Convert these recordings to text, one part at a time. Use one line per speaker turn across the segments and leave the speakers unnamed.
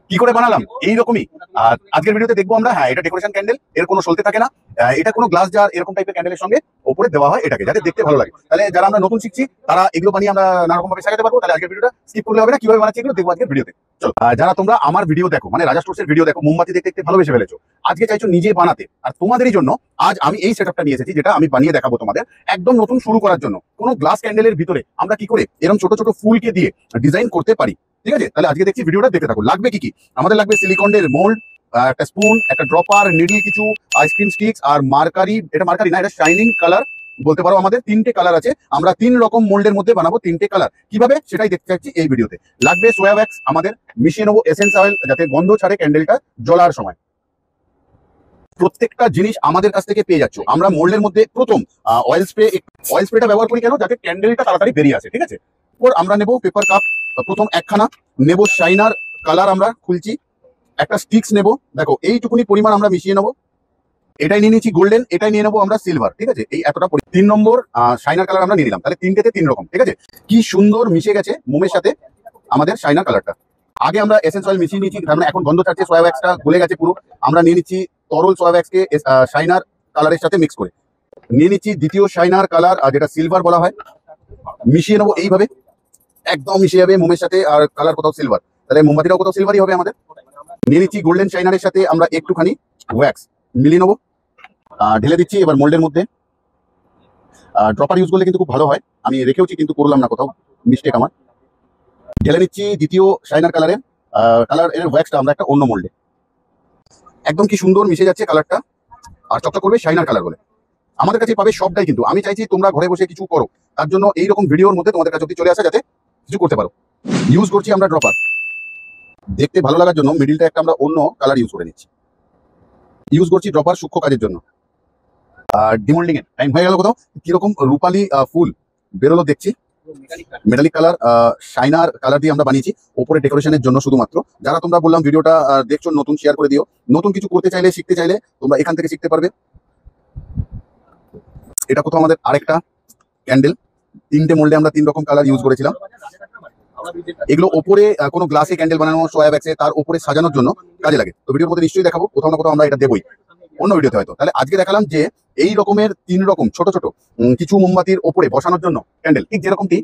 কি করে বানালাম এইরকমই। আর আজকের ভিডিওতে দেখবো আমরা, হ্যাঁ এটা ডেকোরেশন ক্যান্ডেল, এর কোনো সলতে থাকে না, এটা কোনো গ্লাস জার এরকম টাইপের ক্যান্ডেলের সঙ্গে উপরে দেওয়া হয় এটাকে, যাতে দেখতে ভালো লাগে। তাহলে যারা আমরা নতুন শিখছি তারা এগুলো বানিয়ে আমরা নানা রকম ভাবে সাজাতে পারবো। তাহলে আজকের ভিডিওটা স্কিপ করলে হবে না, কিভাবে বানাচ্ছি এগুলো দেখবো আজকের ভিডিওতে। চলো, যারা তোমরা আমার ভিডিও দেখো, মানে রাজা স্টোরসের ভিডিও দেখো, মোমবাতি দেখতে দেখতে ভালোবেসে ফেলেছো, আজকে চাইছো নিজে বানাতে, আর তোমাদেরই জন্য আজ আমি এই সেটআপটা নিয়ে এসেছি, যেটা আমি বানিয়ে দেখাবো তোমাদের একদম নতুন শুরু করার জন্য। কোনো গ্লাস ক্যান্ডেলের ভিতরে আমরা কি করে এরকম ছোট ছোট ফুলকে দিয়ে ডিজাইন করতে পারি। ঠিক আছে, তাহলে আজকে দেখছি ভিডিওটা দেখতে থাকো। লাগবে কি কি? আমাদের লাগবে সিলিকনের মোল্ড, একটা স্পুন, একটা ড্রপার, নিডল, কিছু আইসক্রিম স্টিক্স, আর মার্কারি। এটা মার্কারি না, এটা শাইনিং কালার বলতে পারো। আমাদের 3টে কালার আছে, আমরা 3 রকম মোল্ডের মধ্যে বানাবো 3টে কালার। কিভাবে সেটাই দেখতে চাচ্ছি এই ভিডিওতে। লাগবে সোয়া ওয়্যাক্স, আমাদের মিশিয়ে নেবো এসেন্স অয়েল, যাতে গন্ধ ছাড়ে ক্যান্ডেলটা জ্বলার সময়। প্রত্যেকটা জিনিস আমাদের কাছ থেকে পেয়ে যাচ্ছ। আমরা মোল্ডের মধ্যে প্রথম অয়েল স্প্রেটা ব্যবহার করি কেন? যাতে ক্যান্ডেলটা তাড়াতাড়ি বেরিয়ে আসে। ঠিক আছে, এরপর আমরা নেব পেপার কাপ, প্রথম একখানা নেব। শাইনার কালার আমরা খুলছি, একটা স্টিক্স নেব, দেখো এইটুকুনি পরিমাণ আমরা মিশিয়ে নেবো। এটাই নিয়ে নিচ্ছি গোল্ডেন, এটাই নিয়ে নেবো আমরা সিলভার। ঠিক আছে, এই এতটা 3 নম্বর শাইনার কালার আমরা নিয়ে নিলাম। তাহলে 3টেতে 3 রকম। ঠিক আছে, কি সুন্দর মিশে গেছে মোমের সাথে আমাদের শাইনার কালারটা। আগে আমরা এসেন্স অয়েল মিশিয়ে নিয়েছি, কারণ এখন গন্ধ ছাড়ছে, সোয়া ওয়্যাক্সটা গলে গেছে পুরো। আমরা নিয়ে নিচ্ছি তরল সোয়া ওয়্যাক্সকে শাইনার কালারের সাথে মিক্স করে নিয়ে নিচ্ছি দ্বিতীয় শাইনার কালার, যেটা সিলভার বলা হয়। মিশিয়ে নেবো এইভাবে, একদম মিশে যাবে মোমের সাথে, আর কালার কোথাও সিলভার, তাহলে মোমবাতিটাও কোথাও সিলভারই হবে আমাদের। নিয়ে নিচ্ছি গোল্ডেন শাইনারের সাথে আমরা একটুখানি ওয়্যাক্স মিলিয়ে নেবো, ঢেলে দিচ্ছি এবার মোল্ডের মধ্যে। ড্রপার ইউজ করলে কিন্তু খুব ভালো হয়, আমি রেখেওছি কিন্তু করলাম না, কোথাও মিস্টেক আমার। ঢেলে নিচ্ছি দ্বিতীয় শাইনার কালারের ওয়্যাক্সটা আমরা একটা অন্য মোল্ডে। একদম কি সুন্দর মিশে যাচ্ছে কালারটা, আর চকচক করবে শাইনার কালার বলে। আমাদের কাছে পাবে সবটাই, কিন্তু আমি চাইছি তোমরা ঘরে বসে কিছু করো, তার জন্য এইরকম ভিডিওর মধ্যে তোমাদের কাছে চলে আসা, যাতে কিছু করতে পারো। ইউজ করছি আমরা ড্রপার, দেখতে ভালো লাগার জন্য মিডিলটা একটা আমরা অন্য কালার ইউজ করে নিচ্ছি। ইউজ করছি ড্রপার সূক্ষ্ম কাজের জন্য। আর ডিমোল্ডিং এর টাইম হয়ে গেল। কোথাও কিরকম রূপালী ফুল বেরোলো দেখছি, মেটালিক কালার শাইনার কালার দিয়ে আমরা বানিয়েছি ওপরে ডেকোরেশনের জন্য শুধুমাত্র। যারা তোমরা বললাম ভিডিওটা দেখছো নতুন, শেয়ার করে দিও। নতুন কিছু করতে চাইলে, শিখতে চাইলে তোমরা এখান থেকে শিখতে পারবে। এটা কোথাও আমাদের আরেকটা ক্যান্ডেল, 3টে মোল্ডে আমরা 3 রকম কালার ইউজ করেছিলাম। এগুলো ওপরে কোনো গ্লাসে ক্যান্ডেল বানানো, সোয়া ওয়্যাক্সে তার উপরে সাজানোর জন্য কাজে লাগে। তো ভিডিওর মধ্যে নিশ্চয়ই দেখাবো, কোথাও না কোথাও আমরা এটা দেবই অন্য ভিডিওতে হয়তো। তাহলে আজকে দেখালাম যে এই রকমের 3 রকম ছোট ছোট কিছু মোমবাতির ওপরে বসানোর জন্য ক্যান্ডেল, ঠিক যেরকমটি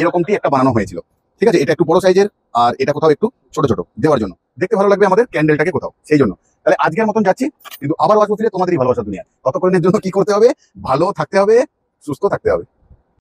এরকমটি একটা বানানো হয়েছিল। ঠিক আছে, এটা একটু বড় সাইজের, আর এটা কোথাও একটু ছোট ছোট দেওয়ার জন্য, দেখতে ভালো লাগবে আমাদের ক্যান্ডেলটাকে কোথাও, সেই জন্য। তাহলে আজকের মতন যাচ্ছি, কিন্তু আবার আসবো ফিরে তোমাদেরই ভালোবাসা দুনিয়া। ততক্ষণের জন্য কি করতে হবে? ভালো থাকতে হবে, সুস্থ থাকতে হবে।